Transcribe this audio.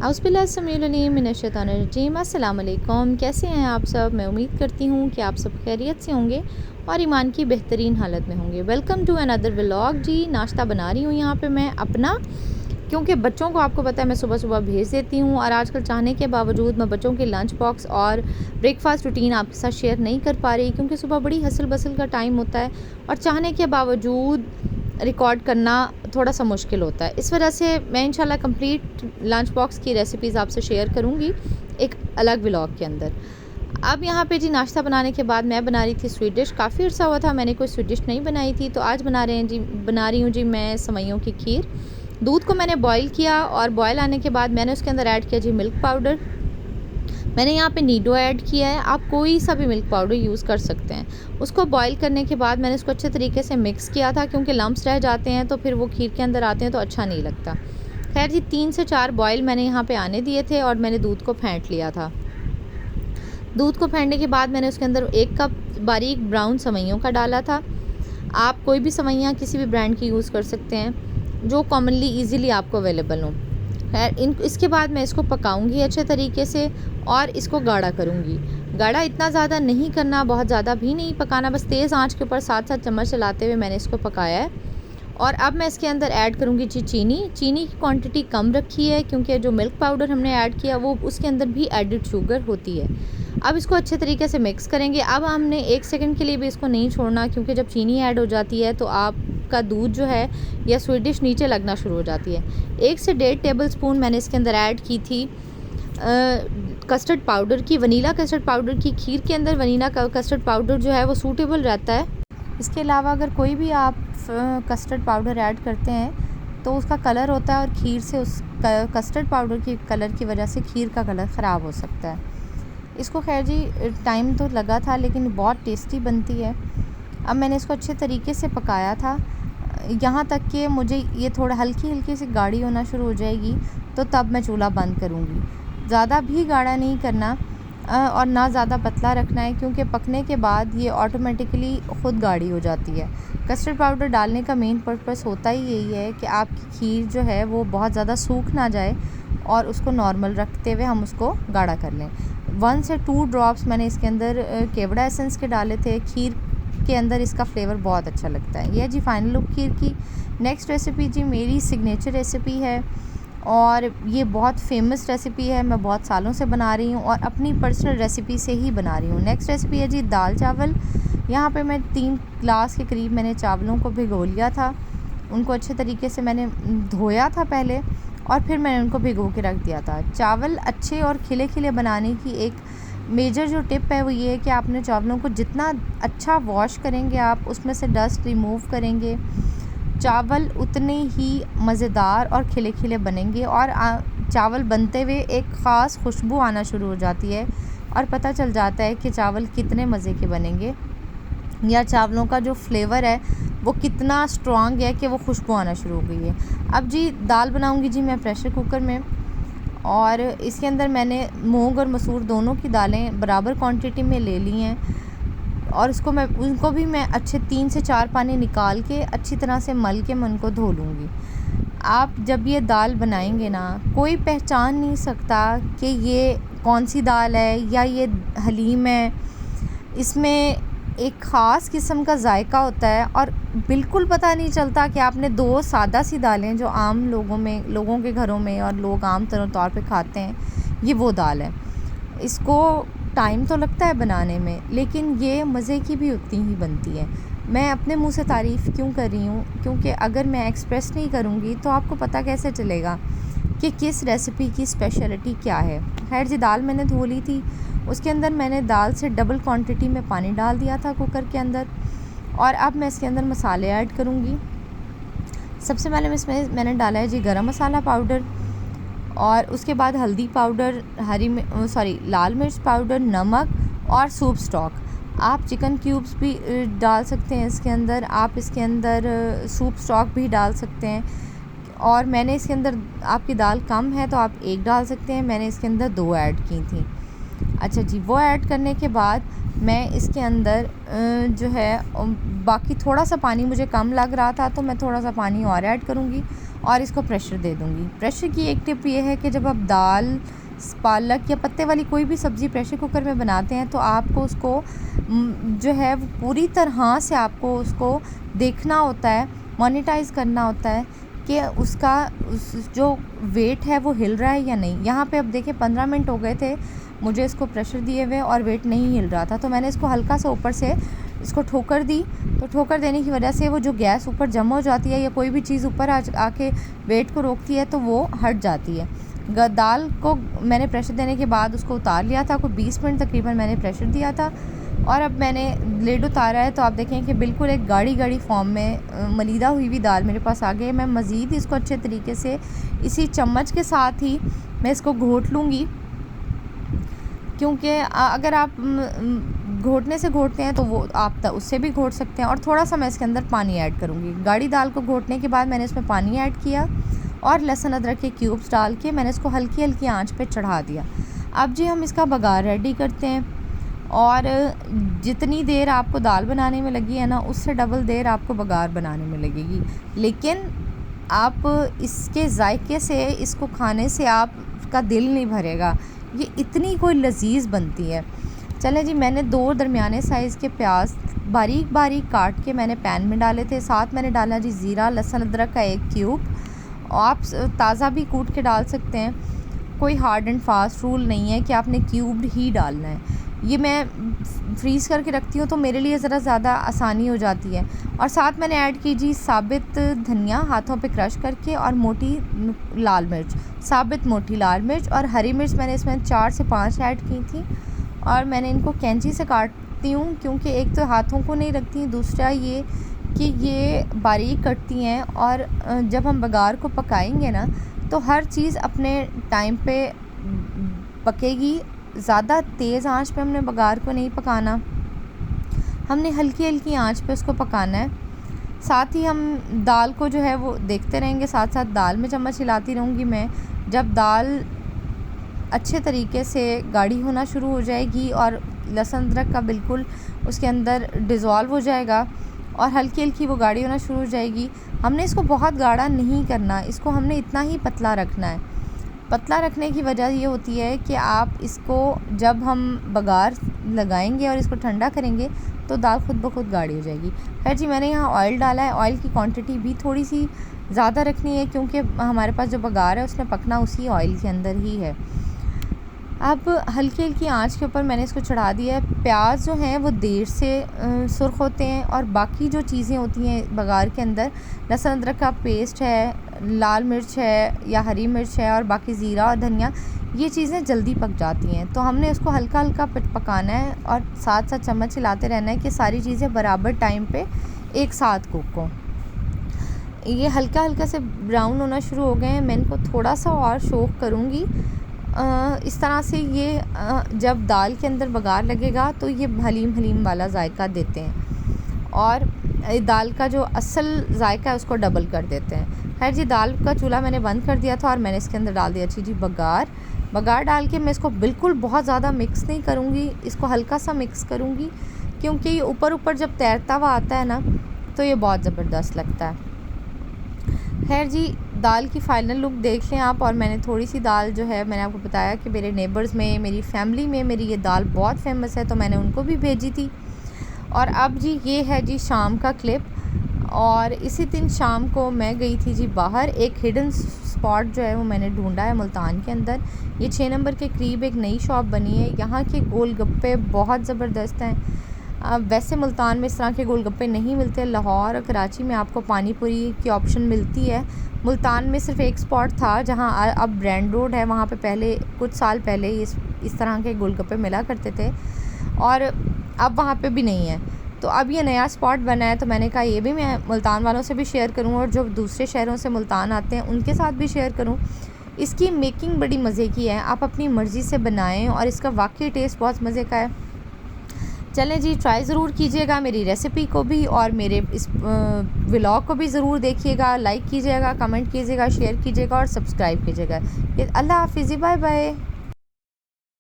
औज़ुबिल्लाहिमिनश्शैतानिर्रजीम। अस्सलाम वालेकुम। कैसे हैं आप सब? मैं उम्मीद करती हूँ कि आप सब खैरियत से होंगे और ईमान की बेहतरीन हालत में होंगे। Welcome to another vlog. जी नाश्ता बना रही हूँ यहाँ पे मैं अपना, क्योंकि बच्चों को आपको पता है मैं सुबह सुबह भेज देती हूँ और आजकल चाहने के बावजूद मैं बच्चों के लंच बॉक्स और ब्रेकफास्ट रूटीन आपके साथ शेयर नहीं कर पा रही, क्योंकि सुबह बड़ी हसल बसल का टाइम होता है और चाहने के बावजूद रिकॉर्ड करना थोड़ा सा मुश्किल होता है। इस वजह से मैं इंशाल्लाह कंप्लीट लंच बॉक्स की रेसिपीज़ आपसे शेयर करूँगी एक अलग व्लॉग के अंदर। अब यहाँ पे जी नाश्ता बनाने के बाद मैं बना रही थी स्वीट डिश। काफ़ी अर्सा हुआ था मैंने कोई स्वीट डिश नहीं बनाई थी, तो आज बना रही हूँ जी मैं सेवइयों की खीर। दूध को मैंने बॉईल किया और बॉईल आने के बाद मैंने उसके अंदर ऐड किया जी मिल्क पाउडर। मैंने यहाँ पे नीडो ऐड किया है, आप कोई सा भी मिल्क पाउडर यूज़ कर सकते हैं। उसको बॉईल करने के बाद मैंने इसको अच्छे तरीके से मिक्स किया था, क्योंकि लम्प्स रह जाते हैं तो फिर वो खीर के अंदर आते हैं तो अच्छा नहीं लगता। खैर जी 3 से 4 बॉईल मैंने यहाँ पे आने दिए थे और मैंने दूध को फेंट लिया था। दूध को फेंटने के बाद मैंने उसके अंदर 1 कप बारीक ब्राउन सेवइयों का डाला था। आप कोई भी सेवइयाँ किसी भी ब्रांड की यूज़ कर सकते हैं जो कॉमनली ईज़िली आपको अवेलेबल हो। खैर इसके बाद मैं इसको पकाऊंगी अच्छे तरीके से और इसको गाढ़ा करूंगी। गाढ़ा इतना ज़्यादा नहीं करना, बहुत ज़्यादा भी नहीं पकाना, बस तेज़ आंच के ऊपर साथ साथ चम्मच चलाते हुए मैंने इसको पकाया है। और अब मैं इसके अंदर ऐड करूंगी जी चीनी। चीनी की क्वांटिटी कम रखी है, क्योंकि जो मिल्क पाउडर हमने ऐड किया वो उसके अंदर भी एडिड शुगर होती है। अब इसको अच्छे तरीके से मिक्स करेंगे। अब हमने 1 सेकंड के लिए भी इसको नहीं छोड़ना, क्योंकि जब चीनी ऐड हो जाती है तो आपका दूध जो है या स्वीट डिश नीचे लगना शुरू हो जाती है। 1 से 1.5 टेबल स्पून मैंने इसके अंदर ऐड की थी कस्टर्ड पाउडर की, वनीला कस्टर्ड पाउडर की। खीर के अंदर वनीला कस्टर्ड पाउडर जो है वो सूटेबल रहता है। इसके अलावा अगर कोई भी आप कस्टर्ड पाउडर ऐड करते हैं तो उसका कलर होता है और खीर से उस कस्टर्ड पाउडर की कलर की वजह से खीर का कलर ख़राब हो सकता है। इसको खैर जी टाइम तो लगा था, लेकिन बहुत टेस्टी बनती है। अब मैंने इसको अच्छे तरीके से पकाया था यहाँ तक कि मुझे ये थोड़ा हल्की हल्की सी गाढ़ी होना शुरू हो जाएगी, तो तब मैं चूल्हा बंद करूँगी। ज़्यादा भी गाढ़ा नहीं करना और ना ज़्यादा पतला रखना है, क्योंकि पकने के बाद ये ऑटोमेटिकली ख़ुद गाढ़ी हो जाती है। कस्टर्ड पाउडर डालने का मेन पर्पस होता ही यही है कि आपकी खीर जो है वो बहुत ज़्यादा सूख ना जाए और उसको नॉर्मल रखते हुए हम उसको गाढ़ा कर लें। 1 से 2 ड्रॉप्स मैंने इसके अंदर केवड़ा एसेंस के डाले थे। खीर के अंदर इसका फ्लेवर बहुत अच्छा लगता है। यह जी फाइनल लुक खीर की। नेक्स्ट रेसिपी जी मेरी सिग्नेचर रेसिपी है और ये बहुत फेमस रेसिपी है। मैं बहुत सालों से बना रही हूँ और अपनी पर्सनल रेसिपी से ही बना रही हूँ। नेक्स्ट रेसिपी है जी दाल चावल। यहाँ पे मैं 3 ग्लास के करीब मैंने चावलों को भिगो लिया था। उनको अच्छे तरीके से मैंने धोया था पहले और फिर मैंने उनको भिगो के रख दिया था। चावल अच्छे और खिले खिले बनाने की एक मेजर जो टिप है वो ये है कि आपने चावलों को जितना अच्छा वॉश करेंगे, आप उसमें से डस्ट रिमूव करेंगे, चावल उतने ही मज़ेदार और खिले खिले बनेंगे। और चावल बनते हुए एक ख़ास खुशबू आना शुरू हो जाती है और पता चल जाता है कि चावल कितने मज़े के बनेंगे या चावलों का जो फ्लेवर है वो कितना स्ट्रॉन्ग है कि वो खुशबू आना शुरू हो गई है। अब जी दाल बनाऊंगी जी मैं प्रेशर कुकर में, और इसके अंदर मैंने मूंग और मसूर दोनों की दालें बराबर क्वांटिटी में ले ली हैं और उनको भी मैं अच्छे 3 से 4 पानी निकाल के अच्छी तरह से मल के मैं उनको धो लूँगी। आप जब ये दाल बनाएंगे ना, कोई पहचान नहीं सकता कि ये कौन सी दाल है या ये हलीम है। इसमें एक ख़ास किस्म का जायका होता है और बिल्कुल पता नहीं चलता कि आपने 2 सादा सी दालें जो आम लोगों के घरों में और लोग आम तौर पे खाते हैं, ये वो दाल है। इसको टाइम तो लगता है बनाने में, लेकिन ये मज़े की भी उतनी ही बनती है। मैं अपने मुंह से तारीफ़ क्यों कर रही हूँ, क्योंकि अगर मैं एक्सप्रेस नहीं करूँगी तो आपको पता कैसे चलेगा कि किस रेसिपी की स्पेशलिटी क्या है। खैर जी दाल मैंने धो ली थी। उसके अंदर मैंने दाल से डबल क्वांटिटी में पानी डाल दिया था कुकर के अंदर, और अब मैं इसके अंदर मसाले ऐड करूँगी। सबसे पहले इसमें मैंने डाला है जी गरम मसाला पाउडर, और उसके बाद हल्दी पाउडर, लाल मिर्च पाउडर, नमक और सूप स्टॉक। आप चिकन क्यूब्स भी डाल सकते हैं इसके अंदर, आप इसके अंदर सूप स्टॉक भी डाल सकते हैं। और मैंने इसके अंदर, आपकी दाल कम है तो आप 1 डाल सकते हैं, मैंने इसके अंदर 2 ऐड की थी। अच्छा जी, वो ऐड करने के बाद मैं इसके अंदर जो है बाकी थोड़ा सा पानी मुझे कम लग रहा था, तो मैं थोड़ा सा पानी और ऐड करूँगी और इसको प्रेशर दे दूँगी। प्रेशर की एक टिप ये है कि जब आप दाल, पालक या पत्ते वाली कोई भी सब्ज़ी प्रेशर कुकर में बनाते हैं, तो आपको उसको जो है वो पूरी तरह से आपको उसको देखना होता है, मॉनिटाइज़ करना होता है कि उसका जो वेट है वो हिल रहा है या नहीं। यहाँ पे अब देखिए 15 मिनट हो गए थे मुझे इसको प्रेशर दिए हुए और वेट नहीं हिल रहा था, तो मैंने इसको हल्का सा ऊपर से इसको ठोकर दी। तो ठोकर देने की वजह से वो जो गैस ऊपर जमा हो जाती है या कोई भी चीज़ ऊपर आके वेट को रोकती है, तो वो हट जाती है। दाल को मैंने प्रेशर देने के बाद उसको उतार लिया था, कोई 20 मिनट तकरीबन मैंने प्रेशर दिया था और अब मैंने लिड उतारा है, तो आप देखें कि बिल्कुल एक गाढ़ी गाढ़ी फॉर्म में मलीदा हुई हुई दाल मेरे पास आ गई है। मैं मज़ीद इसको अच्छे तरीके से इसी चम्मच के साथ ही मैं इसको घोट लूँगी, क्योंकि अगर आप घोटने से घोटते हैं तो वो आप उससे भी घोट सकते हैं। और थोड़ा सा मैं इसके अंदर पानी ऐड करूँगी। गाढ़ी दाल को घोटने के बाद मैंने इसमें पानी ऐड किया और लहसुन अदरक के क्यूब्स डाल के मैंने इसको हल्की हल्की आंच पे चढ़ा दिया। अब जी हम इसका बघार रेडी करते हैं, और जितनी देर आपको दाल बनाने में लगी है ना, उससे डबल देर आपको बघार बनाने में लगेगी। लेकिन आप इसके जायके से, इसको खाने से आपका दिल नहीं भरेगा, ये इतनी कोई लजीज बनती है। चलें जी, मैंने 2 दरमियाने साइज़ के प्याज बारीक बारीक काट के मैंने पैन में डाले थे। साथ मैंने डाला जी ज़ीरा, लहसुन अदरक का 1 क्यूब। आप ताज़ा भी कूट के डाल सकते हैं, कोई हार्ड एंड फास्ट रूल नहीं है कि आपने क्यूब्ड ही डालना है। ये मैं फ्रीज़ करके रखती हूँ तो मेरे लिए ज़रा ज़्यादा आसानी हो जाती है। और साथ मैंने ऐड की जी साबित धनिया हाथों पे क्रश करके, और मोटी लाल मिर्च, साबित मोटी लाल मिर्च, और हरी मिर्च मैंने इसमें 4 से 5 ऐड की थी। और मैंने इनको कैंची से काटती हूँ, क्योंकि एक तो हाथों को नहीं रखती, दूसरा ये कि ये बारीक कटती हैं। और जब हम बघार को पकाएंगे ना, तो हर चीज़ अपने टाइम पे पकेगी। ज़्यादा तेज़ आंच पे हमने बघार को नहीं पकाना, हमने हल्की हल्की आंच पे उसको पकाना है। साथ ही हम दाल को जो है वो देखते रहेंगे, साथ साथ दाल में चम्मच हिलाती रहूँगी मैं। जब दाल अच्छे तरीके से गाढ़ी होना शुरू हो जाएगी और लहसुन अदरक का बिल्कुल उसके अंदर डिज़ोल्व हो जाएगा और हल्की हल्की वो गाढ़ी होना शुरू हो जाएगी, हमने इसको बहुत गाढ़ा नहीं करना, इसको हमने इतना ही पतला रखना है। पतला रखने की वजह ये होती है कि आप इसको जब हम बघार लगाएंगे और इसको ठंडा करेंगे तो दाल खुद ब खुद गाढ़ी हो जाएगी। खैर जी, मैंने यहाँ ऑयल डाला है। ऑयल की क्वांटिटी भी थोड़ी सी ज़्यादा रखनी है, क्योंकि हमारे पास जो बघार है उसने पकना उसी ऑयल के अंदर ही है। अब हल्की हल्की आंच के ऊपर मैंने इसको चढ़ा दिया है। प्याज जो हैं वो देर से सुर्ख होते हैं, और बाकी जो चीज़ें होती हैं बघार के अंदर, लहसुन अदरक का पेस्ट है, लाल मिर्च है या हरी मिर्च है, और बाकी ज़ीरा और धनिया, ये चीज़ें जल्दी पक जाती हैं। तो हमने इसको हल्का हल्का पकाना है और साथ साथ चम्मच हिलाते रहना है कि सारी चीज़ें बराबर टाइम पे एक साथ कुक हो। ये हल्का हल्का से ब्राउन होना शुरू हो गए हैं। मैं इनको थोड़ा सा और शोक करूँगी। इस तरह से ये जब दाल के अंदर बघार लगेगा तो ये हलीम हलीम वाला जायका देते हैं, और दाल का जो असल जायका है उसको डबल कर देते हैं। खैर जी, दाल का चूल्हा मैंने बंद कर दिया था और मैंने इसके अंदर डाल दिया जी बघार डाल के मैं इसको बिल्कुल बहुत ज़्यादा मिक्स नहीं करूँगी, इसको हल्का सा मिक्स करूँगी, क्योंकि ये ऊपर ऊपर जब तैरता हुआ आता है ना, तो ये बहुत ज़बरदस्त लगता है। खैर जी, दाल की फ़ाइनल लुक देख लें आप। और मैंने थोड़ी सी दाल जो है, मैंने आपको बताया कि मेरे नेबर्स में, मेरी फैमिली में मेरी ये दाल बहुत फेमस है, तो मैंने उनको भी भेजी थी। और अब जी ये है जी शाम का क्लिप। और इसी दिन शाम को मैं गई थी जी बाहर, एक हिडन स्पॉट जो है वो मैंने ढूंढा है मुल्तान के अंदर। ये 6 नंबर के करीब एक नई शॉप बनी है। यहाँ के गोलगप्पे बहुत ज़बरदस्त हैं। वैसे मुल्तान में इस तरह के गोलगप्पे नहीं मिलते। लाहौर और कराची में आपको पानी पूरी की ऑप्शन मिलती है। मुल्तान में सिर्फ एक स्पॉट था जहाँ अब ब्रांड रोड है, वहाँ पे पहले कुछ साल पहले इस तरह के गोलगप्पे मिला करते थे, और अब वहाँ पे भी नहीं है। तो अब ये नया स्पॉट बना है, तो मैंने कहा ये भी मैं मुल्तान वालों से भी शेयर करूँ, और जो दूसरे शहरों से मुल्तान आते हैं उनके साथ भी शेयर करूँ। इसकी मेकिंग बड़ी मज़े की है, आप अपनी मर्ज़ी से बनाएं, और इसका वाकई टेस्ट बहुत मज़े का है। चलें जी, ट्राई ज़रूर कीजिएगा मेरी रेसिपी को भी, और मेरे इस व्लॉग को भी ज़रूर देखिएगा। लाइक कीजिएगा, कमेंट कीजिएगा, शेयर कीजिएगा और सब्सक्राइब कीजिएगा। अल्लाह हाफ़िज़, बाय बाय।